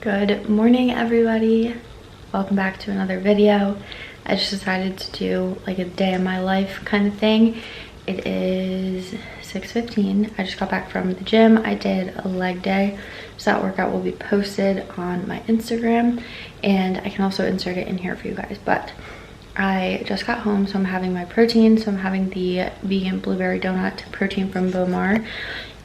Good morning, everybody. Welcome back to another video. I just decided to do like a day in my life kind of thing. It is 6:15. I just got back from the gym. I did a leg day, so that workout will be posted on my Instagram, and I can also insert it in here for you guys. But I just got home, so I'm having my protein. So I'm having the vegan blueberry donut protein from BOWMAR,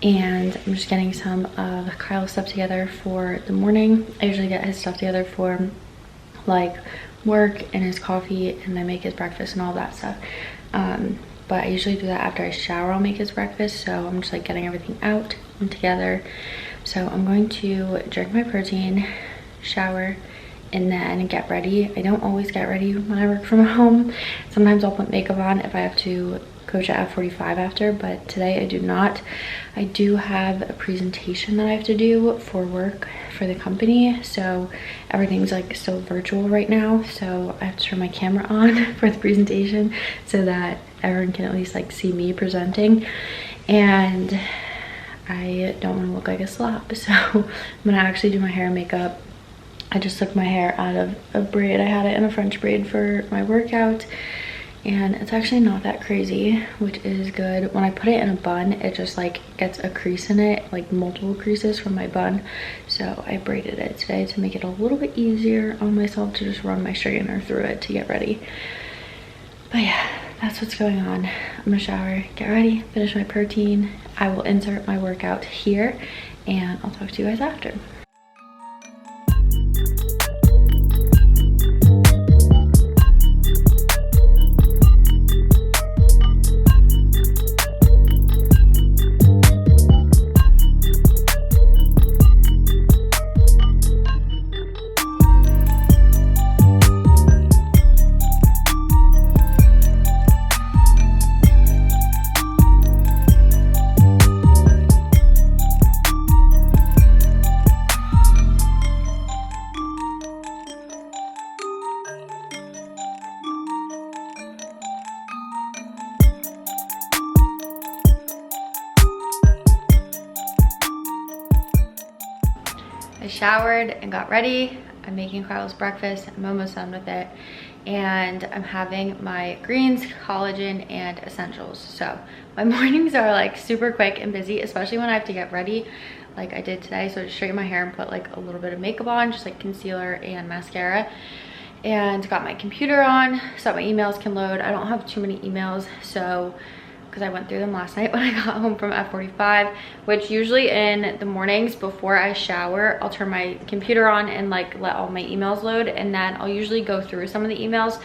and I'm just getting some of Kyle's stuff together for the morning. I usually get his stuff together for like work and his coffee, and I make his breakfast and all that stuff. But I usually do that after I shower. I'll make his breakfast, so I'm just like getting everything out and together. So I'm going to drink my protein, shower, and then get ready. I don't always get ready when I work from home. Sometimes I'll put makeup on if I have to coach at F45 after, but today I do not. I do have a presentation that I have to do for work for the company, so everything's like still virtual right now, so I have to turn my camera on for the presentation so that everyone can at least like see me presenting, and I don't want to look like a slob, so I'm gonna actually do my hair and makeup. I just took my hair out of a braid. I had it in a French braid for my workout, and it's actually not that crazy, which is good. When I put it in a bun, it just like gets a crease in it, like multiple creases from my bun. So I braided it today to make it a little bit easier on myself to just run my straightener through it to get ready. But yeah, that's what's going on. I'm gonna shower, get ready, finish my protein. I will insert my workout here, and I'll talk to you guys after. I showered and got ready. I'm making Kyle's breakfast. I'm almost done with it. And I'm having my greens, collagen, and essentials. So my mornings are like super quick and busy, especially when I have to get ready like I did today. So I just straighten my hair and put like a little bit of makeup on, just like concealer and mascara. And got my computer on so that my emails can load. I don't have too many emails, so because I went through them last night when I got home from F45, which usually in the mornings before I shower, I'll turn my computer on and like let all my emails load, and then I'll usually go through some of the emails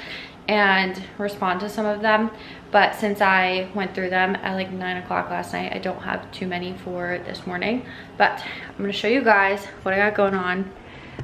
and respond to some of them. But since I went through them at like 9 o'clock last night, I don't have too many for this morning. But I'm gonna show you guys what I got going on.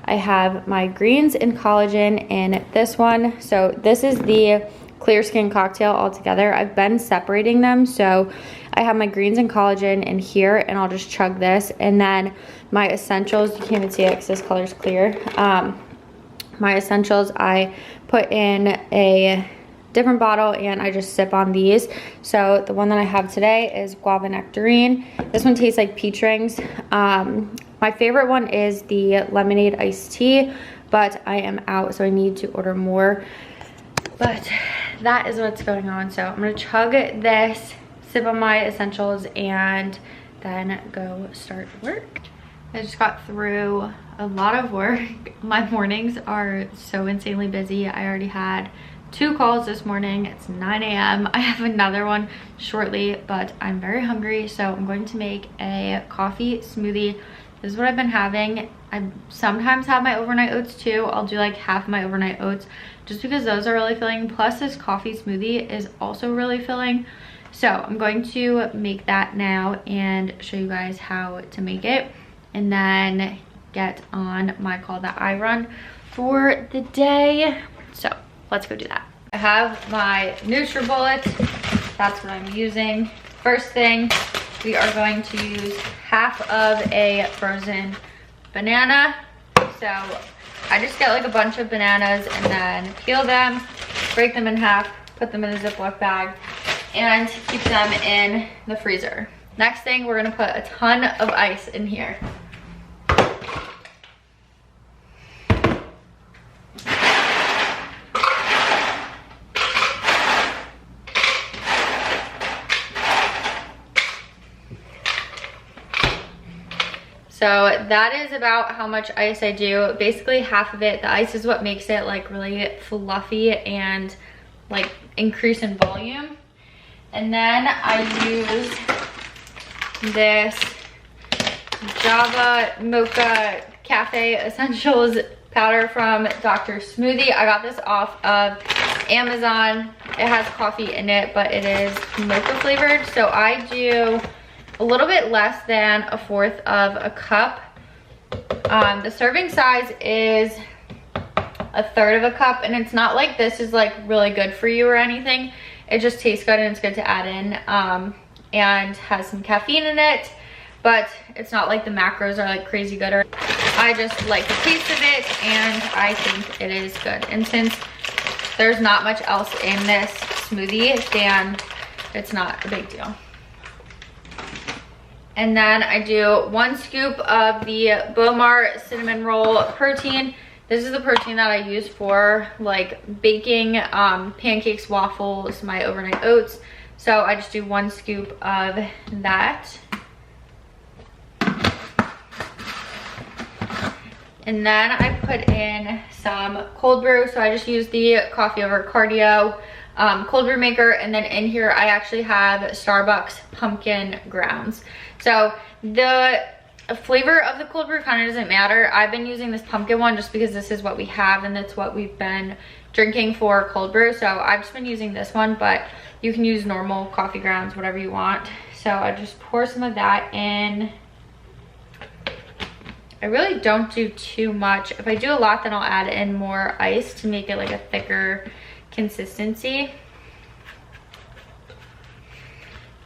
I have my greens and collagen in this one. So this is the clear skin cocktail all together. I've been separating them, so I have my greens and collagen in here, and I'll just chug this. And then my essentials, you can't even see it because this color's clear. My essentials I put in a different bottle, and I just sip on these. So the one that I have today is guava nectarine. This one tastes like peach rings. My favorite one is the lemonade iced tea, but I am out, so I need to order more. But that is what's going on. So I'm gonna chug this, sip on my essentials, and then go start work. I just got through a lot of work. My mornings are so insanely busy. I already had 2 calls this morning. It's 9 a.m. I have another one shortly, but I'm very hungry, so I'm going to make a coffee smoothie. This is what I've been having. I sometimes have my overnight oats too. I'll do like half my overnight oats just because those are really filling. Plus this coffee smoothie is also really filling. So I'm going to make that now and show you guys how to make it, and then get on my call that I run for the day. So let's go do that. I have my NutriBullet. That's what I'm using. First thing, we are going to use half of a frozen banana. So I just get like a bunch of bananas and then peel them, break them in half, put them in a Ziploc bag, and keep them in the freezer. Next thing, we're gonna put a ton of ice in here. So that is about how much ice I do. Basically half of it, the ice is what makes it like really fluffy and like increase in volume. And then I use this Java Mocha Cafe Essentials powder from Dr. Smoothie. I got this off of Amazon. It has coffee in it, but it is mocha flavored. So I do a little bit less than 1/4 of a cup. The serving size is 1/3 of a cup, and it's not like this is like really good for you or anything. It just tastes good and it's good to add in, and has some caffeine in it, but it's not like the macros are like crazy good. Or I just like the taste of it and I think it is good. And since there's not much else in this smoothie, then it's not a big deal. And then I do 1 scoop of the BOWMAR cinnamon roll protein. This is the protein that I use for like baking pancakes, waffles, my overnight oats. So I just do 1 scoop of that. And then I put in some cold brew. So I just use the coffee over cardio cold brew maker. And then in here, I actually have Starbucks pumpkin grounds. So the flavor of the cold brew kind of doesn't matter. I've been using this pumpkin one just because this is what we have and that's what we've been drinking for cold brew. So I've just been using this one, but you can use normal coffee grounds, whatever you want. So I just pour some of that in. I really don't do too much. If I do a lot, then I'll add in more ice to make it like a thicker consistency.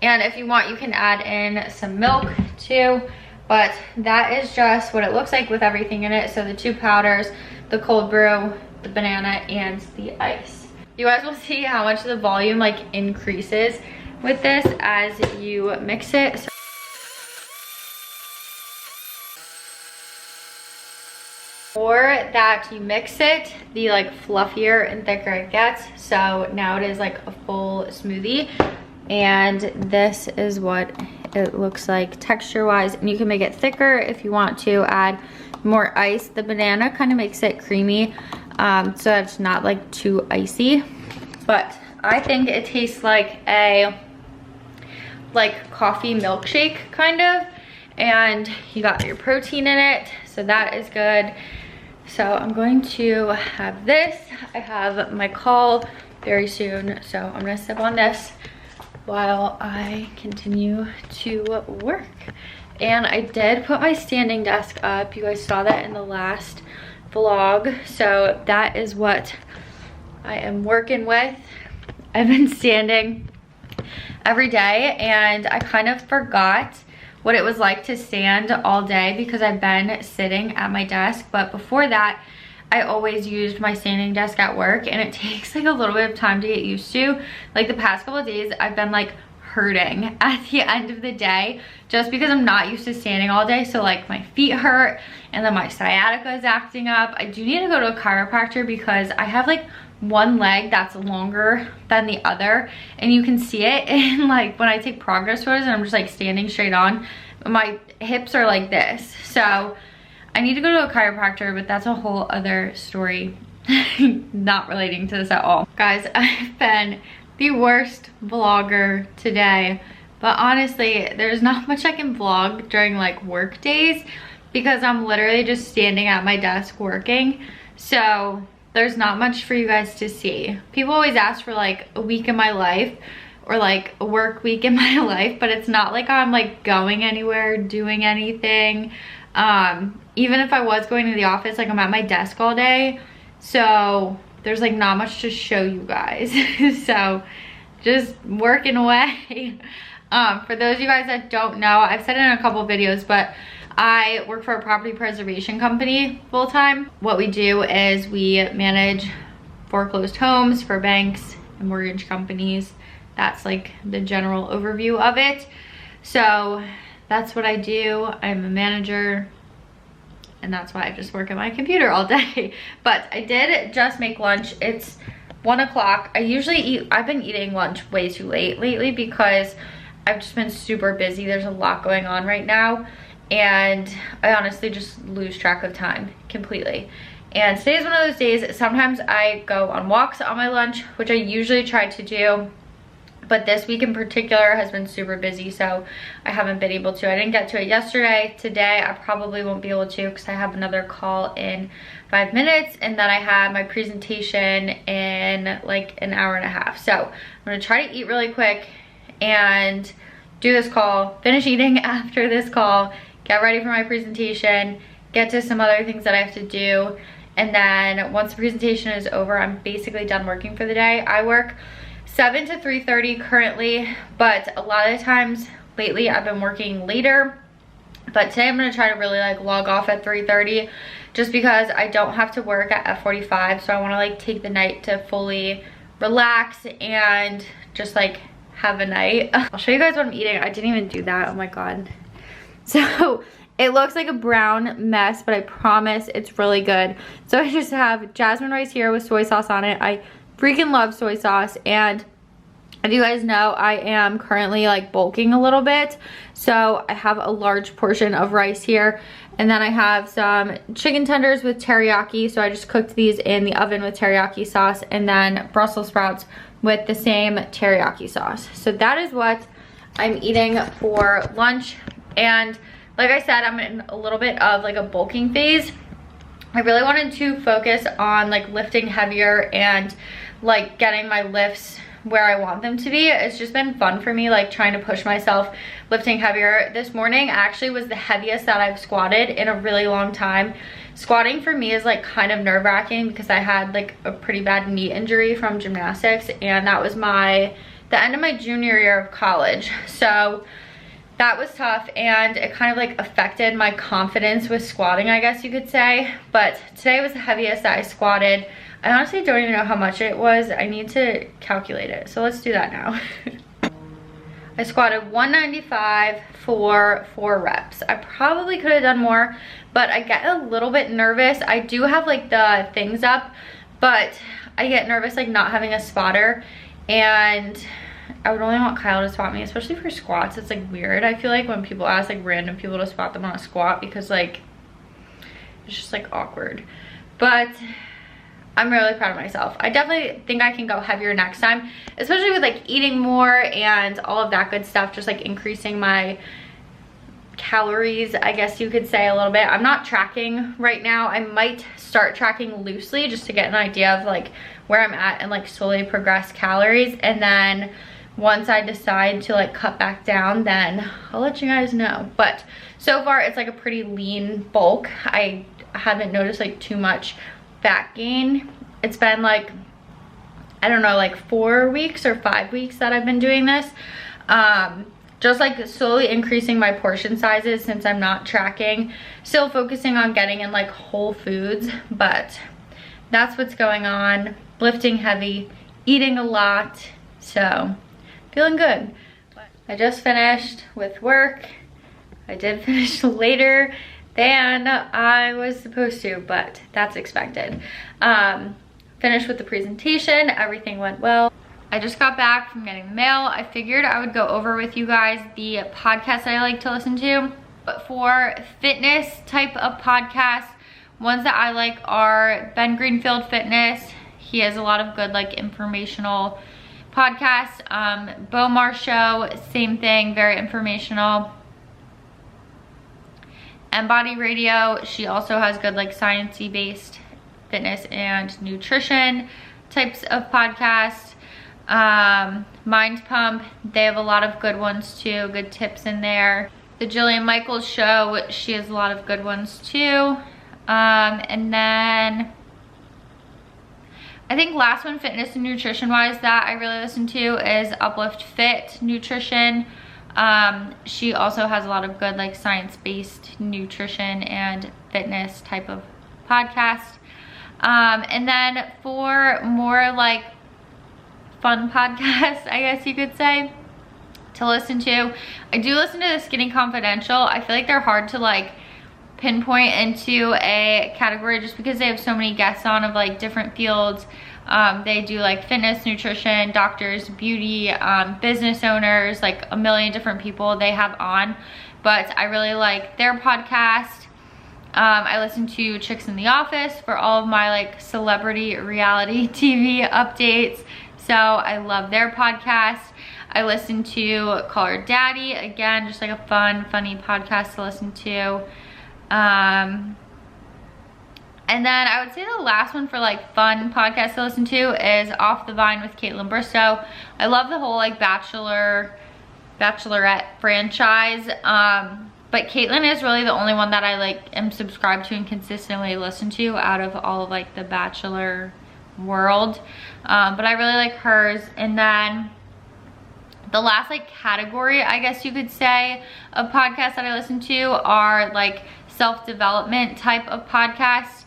And if you want, you can add in some milk too, but that is just what it looks like with everything in it. So the 2 powders, the cold brew, the banana, and the ice. You guys will see how much the volume like increases with this as you mix it. So the more that you mix it, the like fluffier and thicker it gets. So now it is like a full smoothie. And this is what it looks like texture wise. And you can make it thicker if you want to add more ice. The banana kind of makes it creamy, so it's not like too icy. But I think it tastes like a coffee milkshake kind of. And you got your protein in it, so that is good. So I'm going to have this. I have my call very soon, so I'm gonna sip on this while I continue to work. And I did put my standing desk up. You guys saw that in the last vlog. So that is what I am working with. I've been standing every day and I kind of forgot what it was like to stand all day because I've been sitting at my desk. But before that, I always used my standing desk at work, and it takes like a little bit of time to get used to. Like the past couple of days, I've been like hurting at the end of the day just because I'm not used to standing all day. So like my feet hurt and then my sciatica is acting up. I do need to go to a chiropractor because I have like one leg that's longer than the other, and you can see it in like when I take progress photos and I'm just like standing straight on, my hips are like this. So I need to go to a chiropractor, but that's a whole other story not relating to this at all. Guys, I've been the worst vlogger today, but honestly, there's not much I can vlog during like work days because I'm literally just standing at my desk working. So there's not much for you guys to see. People always ask for like a week in my life or like a work week in my life, but it's not like I'm like going anywhere, doing anything. Even if I was going to the office, like I'm at my desk all day. So there's like not much to show you guys. So just working away. For those of you guys that don't know, I've said it in a couple videos, but I work for a property preservation company full time. What we do is we manage foreclosed homes for banks and mortgage companies. That's like the general overview of it. So that's what I do. I'm a manager, and that's why I just work at my computer all day. But I did just make lunch. It's 1 o'clock. I've been eating lunch way too late lately because I've just been super busy. There's a lot going on right now. and I honestly just lose track of time completely. And today's one of those days. Sometimes I go on walks on my lunch, which I usually try to do, but this week in particular has been super busy, so I haven't been able to. I didn't get to it yesterday. Today I probably won't be able to because I have another call in 5 minutes, and then I have my presentation in like an hour and a half. So I'm gonna try to eat really quick and do this call, finish eating after this call, get ready for my presentation, get to some other things that I have to do, and then once the presentation is over, I'm basically done working for the day. I work 7 to 3:30 currently, but a lot of the times lately I've been working later. But today I'm gonna try to really like log off at 3:30 just because I don't have to work at F45, so I wanna like take the night to fully relax and just like have a night. I'll show you guys what I'm eating. I didn't even do that, oh my God. So it looks like a brown mess, but I promise it's really good. So I just have jasmine rice here with soy sauce on it. I freaking love soy sauce, and if you guys know, I am currently like bulking a little bit, so I have a large portion of rice here, and then I have some chicken tenders with teriyaki, so I just cooked these in the oven with teriyaki sauce, and then Brussels sprouts with the same teriyaki sauce. So that is what I'm eating for lunch. And like I said, I'm in a little bit of like a bulking phase. I really wanted to focus on like lifting heavier and like getting my lifts where I want them to be. It's just been fun for me, like trying to push myself, lifting heavier. This morning actually was the heaviest that I've squatted in a really long time. Squatting for me is like kind of nerve-wracking because I had like a pretty bad knee injury from gymnastics, and that was the end of my junior year of college. So that was tough, and it kind of like affected my confidence with squatting, I guess you could say. But today was the heaviest that I squatted. I honestly don't even know how much it was. I need to calculate it, so let's do that now. I squatted 195 for 4 reps. I probably could have done more, but I get a little bit nervous. I do have like the things up, but I get nervous like not having a spotter, and I would only want Kyle to spot me, especially for squats. It's like weird. I feel like when people ask like random people to spot them on a squat, because like it's just like awkward. But I'm really proud of myself. I definitely think I can go heavier next time, especially with like eating more and all of that good stuff, just like increasing my calories, I guess you could say, a little bit. I'm not tracking right now. I might start tracking loosely just to get an idea of like where I'm at and like slowly progress calories, and then once I decide to like cut back down, then I'll let you guys know. But so far it's like a pretty lean bulk. I haven't noticed like too much fat gain. It's been like, I don't know, like 4 weeks or 5 weeks that I've been doing this. Just like slowly increasing my portion sizes since I'm not tracking. Still focusing on getting in like whole foods, but that's what's going on. Lifting heavy, eating a lot, so feeling good. I just finished with work. I did finish later than I was supposed to, but that's expected. Finished with the presentation, everything went well. I just got back from getting the mail. I figured I would go over with you guys the podcasts I like to listen to. But for fitness type of podcasts, ones that I like are Ben Greenfield Fitness. He has a lot of good like informational podcasts. BOWMAR Show, same thing, very informational. Body Radio, she also has good like science-y based fitness and nutrition types of podcasts. Mind Pump, they have a lot of good ones too, good tips in there. The Jillian Michaels Show, she has a lot of good ones too. And then I think last one, fitness and nutrition wise, that I really listen to is Uplift Fit Nutrition. She also has a lot of good like science-based nutrition and fitness type of podcast. And then for more like fun podcasts, I guess you could say, to listen to, I do listen to the Skinny Confidential. I feel like they're hard to like pinpoint into a category just because they have so many guests on of like different fields. They do like fitness, nutrition, doctors, beauty, business owners, like a million different people they have on. but I really like their podcast. I listen to Chicks in the Office for all of my like celebrity reality TV updates. So I love their podcast. I listen to Call Her Daddy, again, just like a fun, funny podcast to listen to. And then I would say the last one for like fun podcast to listen to is Off the Vine with Caitlin Bristow. I love the whole like Bachelorette franchise. But Caitlin is really the only one that I like am subscribed to and consistently listen to out of all of like the Bachelor world. But I really like hers. And then the last like category, I guess you could say, of podcasts that I listen to are like self-development type of podcasts.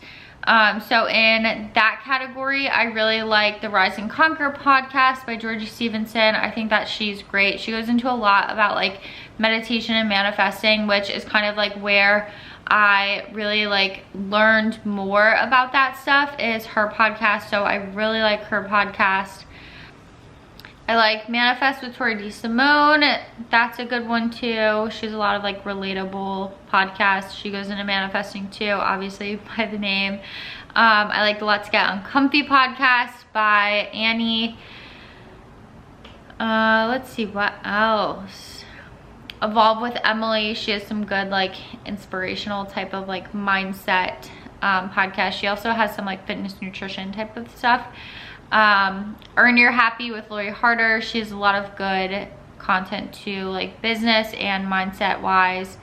So in that category, I really like the Rise and Conquer podcast by Georgie Stevenson. I think that she's great. She goes into a lot about like meditation and manifesting, which is kind of like where I really like learned more about that stuff, is her podcast. So I really like her podcast. I like Manifest with Tori DeSimone. That's a good one too. She has a lot of like relatable podcasts. She goes into manifesting too, obviously by the name. I like the Let's Get Uncomfy podcast by Annie. Let's see what else. Evolve with Emily. She has some good like inspirational type of like mindset podcast. She also has some like fitness nutrition type of stuff. Earn Your Happy with Lori Harder. She has a lot of good content too, like business and mindset wise.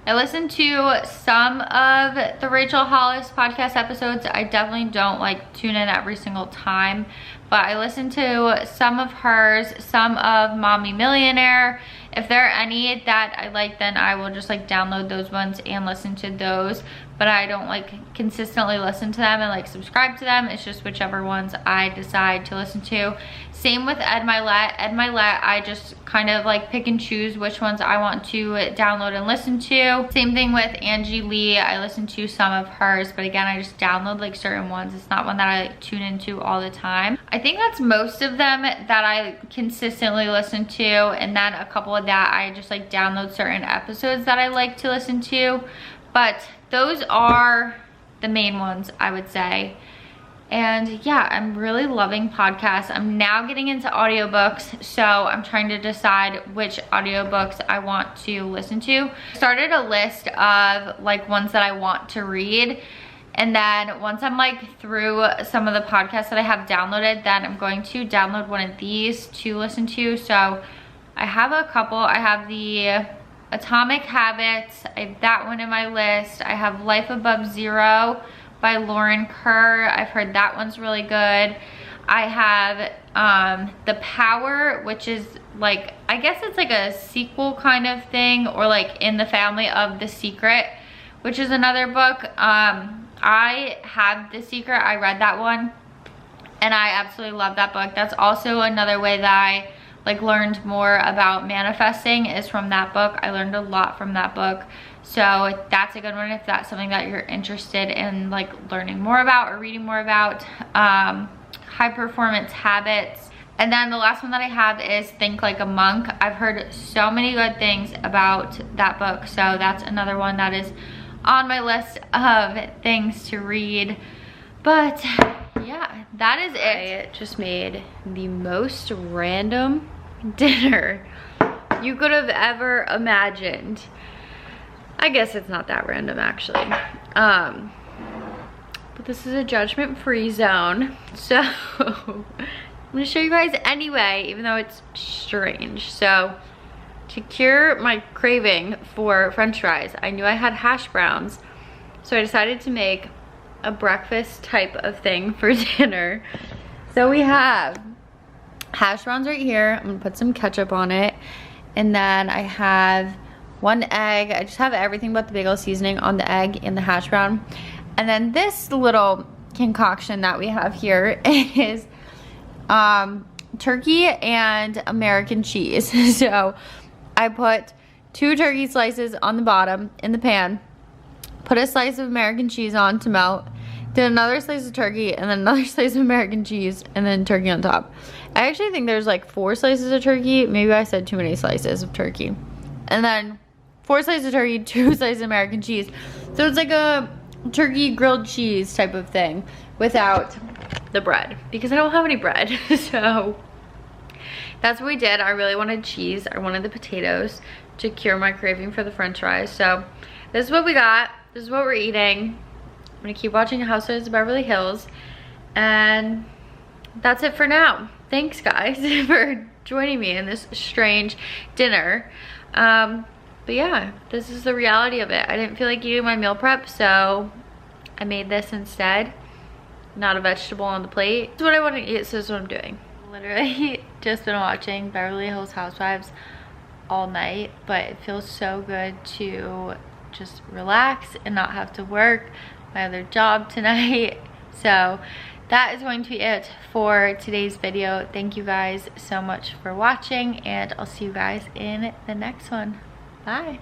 I listen to some of the Rachel Hollis podcast episodes. I definitely don't like tune in every single time, but I listen to some of hers, some of Mommy Millionaire. If there are any that I like, then I will just like download those ones and listen to those, but I don't like consistently listen to them and like subscribe to them. It's just whichever ones I decide to listen to. Same with Ed Milet. Ed Milet, I just kind of like pick and choose which ones I want to download and listen to. Same thing with Angie Lee. I listen to some of hers, but again, I just download like certain ones. It's not one that I like tune into all the time. I think that's most of them that I consistently listen to, and then a couple of that I just like download certain episodes that I like to listen to. But those are the main ones, I would say. And yeah, I'm really loving podcasts. I'm now getting into audiobooks, so I'm trying to decide which audiobooks I want to listen to. I started a list of like ones that I want to read, and then once I'm like through some of the podcasts that I have downloaded, then I'm going to download one of these to listen to. So I have a couple. I have the Atomic Habits. I have that one in my list. I have Life Above Zero by Lauren Kerr. I've heard that one's really good. I have The Power, which is like, I guess it's like a sequel kind of thing, or like in the family of The Secret, which is another book. I have The Secret. I read that one and I absolutely love that book. That's also another way that I like learned more about manifesting, is from that book. I learned a lot from that book. So that's a good one if that's something that you're interested in like learning more about or reading more about. High Performance Habits. And then the last one that I have is Think Like a Monk. I've heard so many good things about that book, so that's another one that is on my list of things to read. But yeah, that is it. I just made the most random dinner you could have ever imagined. I guess it's not that random actually. But this is a judgment-free zone, so I'm gonna show you guys anyway, even though it's strange. So to cure my craving for french fries, I knew I had hash browns, so I decided to make a breakfast type of thing for dinner. So we have hash browns right here. I'm gonna put some ketchup on it, and then I have one egg. I just have everything but the bagel seasoning on the egg and the hash brown. And then this little concoction that we have here is turkey and American cheese. So I put 2 turkey slices on the bottom in the pan, put a slice of American cheese on to melt, then another slice of turkey, and then another slice of American cheese, and then turkey on top. I actually think there's like 4 slices of turkey. Maybe I said too many slices of turkey. And then 4 slices of turkey, 2 slices of American cheese. So it's like a turkey grilled cheese type of thing without the bread because I don't have any bread. So that's what we did. I really wanted cheese. I wanted the potatoes to cure my craving for the french fries. So this is what we got. This is what we're eating. I'm gonna keep watching Housewives of Beverly Hills, and that's it for now. Thanks guys for joining me in this strange dinner. But yeah, this is the reality of it. I didn't feel like eating my meal prep, so I made this instead. Not a vegetable on the plate. This is what I want to eat, so this is what I'm doing. Literally just been watching Beverly Hills Housewives all night, but it feels so good to just relax and not have to work my other job tonight. So that is going to be it for today's video. Thank you guys so much for watching, and I'll see you guys in the next one. Bye.